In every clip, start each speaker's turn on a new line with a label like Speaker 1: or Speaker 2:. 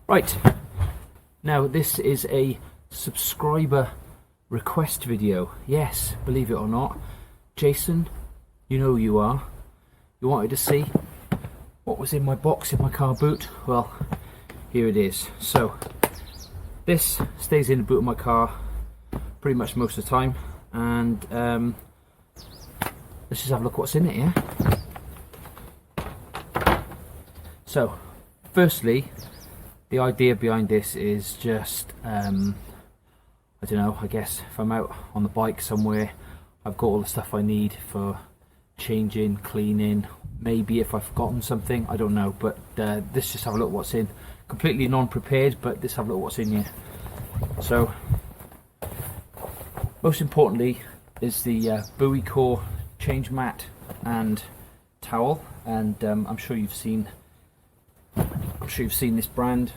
Speaker 1: Right, now this is a subscriber request video. Yes, believe it or not, Jason, you know who you are. You wanted to see what was in my box in my car boot. Well, here it is. So this stays in the boot of my car pretty much most of the time, and let's just have a look what's in it. Yeah, so firstly, the idea behind this is just I don't know, I guess if I'm out on the bike somewhere, I've got all the stuff I need for changing, cleaning, maybe if I've forgotten something, I don't know, but let's just have a look what's in. Completely non-prepared, but let's have a look what's in here. So most importantly is the buoy core change mat and towel, and I'm sure you've seen this brand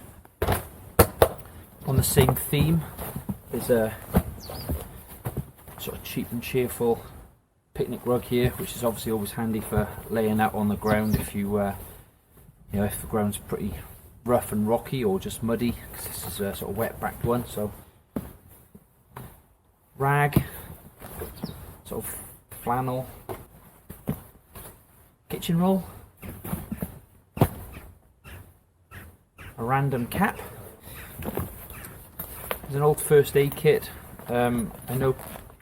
Speaker 1: on the same theme. There's a sort of cheap and cheerful picnic rug here, which is obviously always handy for laying out on the ground if you know, if the ground's pretty rough and rocky or just muddy, because this is a sort of wet backed one. So rag, sort of flannel, kitchen roll, a random cap. There's an old first aid kit. I know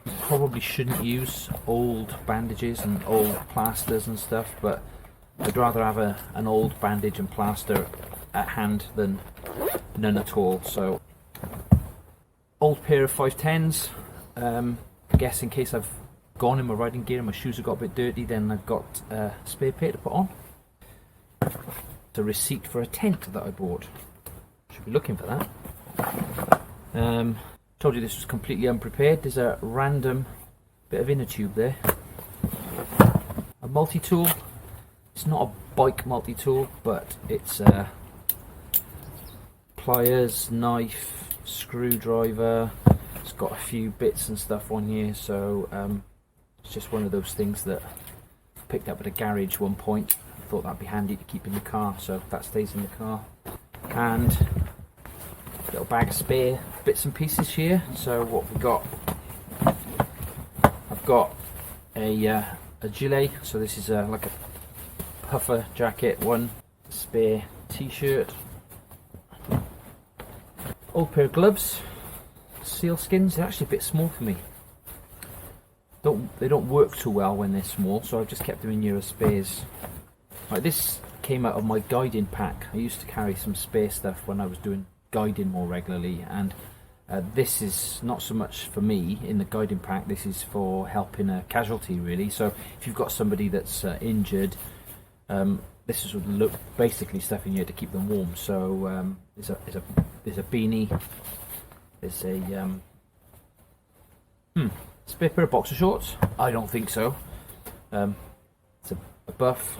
Speaker 1: you probably shouldn't use old bandages and old plasters and stuff, but I'd rather have an old bandage and plaster at hand than none at all. So old pair of 510s, I guess in case I've gone in my riding gear and my shoes have got a bit dirty, then I've got a spare pair to put on. It's a receipt for a tent that I bought. Should be looking for that. Told you this was completely unprepared. There's a random bit of inner tube there. A multi-tool. It's not a bike multi-tool, but it's pliers, knife, screwdriver. It's got a few bits and stuff on here, so it's just one of those things that I picked up at a garage one point. I thought that'd be handy to keep in the car, so that stays in the car. And a little bag of spare bits and pieces here. So what we've got, I've got a gilet, so this is like a puffer jacket, one spare t-shirt, old pair of gloves, seal skins. They're actually a bit small for me. They don't work too well when they're small, so I've just kept them in here as spares. Right, this came out of my guiding pack. I used to carry some spare stuff when I was doing guiding more regularly, and this is not so much for me in the guiding pack. This is for helping a casualty, really. So if you've got somebody that's injured, this is basically stuff in here to keep them warm. So there's a beanie, there's a spare pair of boxer shorts. I don't think so. It's a buff,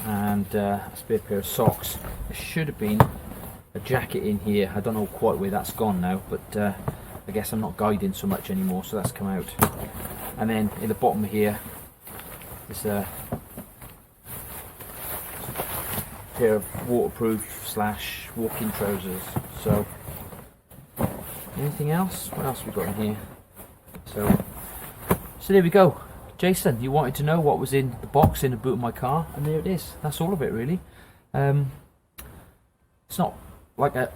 Speaker 1: and a spare pair of socks. There should have been a jacket in here. I don't know quite where that's gone now, but I guess I'm not guiding so much anymore, so that's come out. And then in the bottom here is a pair of waterproof / walking trousers. So anything else? What else have we got in here? So there we go. Jason, you wanted to know what was in the box in the boot of my car, and there it is. That's all of it, really. It's not like a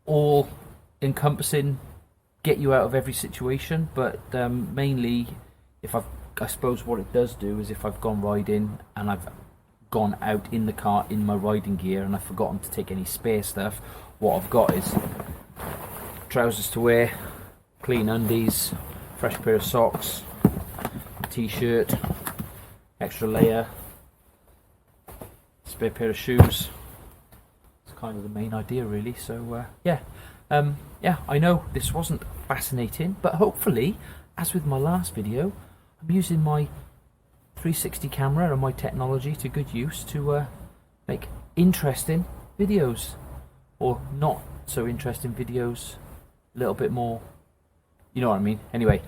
Speaker 1: all-encompassing get you out of every situation, but mainly I suppose what it does do is if I've gone riding and I've gone out in the car in my riding gear and I've forgotten to take any spare stuff, what I've got is trousers to wear, clean undies, fresh pair of socks, t-shirt, extra layer, spare pair of shoes. It's kind of the main idea, really. So yeah, I know this wasn't fascinating, but hopefully, as with my last video, I'm using my 360 camera and my technology to good use to make interesting videos, or not so interesting videos, a little bit more, you know what I mean. Anyway,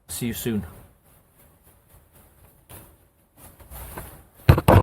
Speaker 1: see you soon.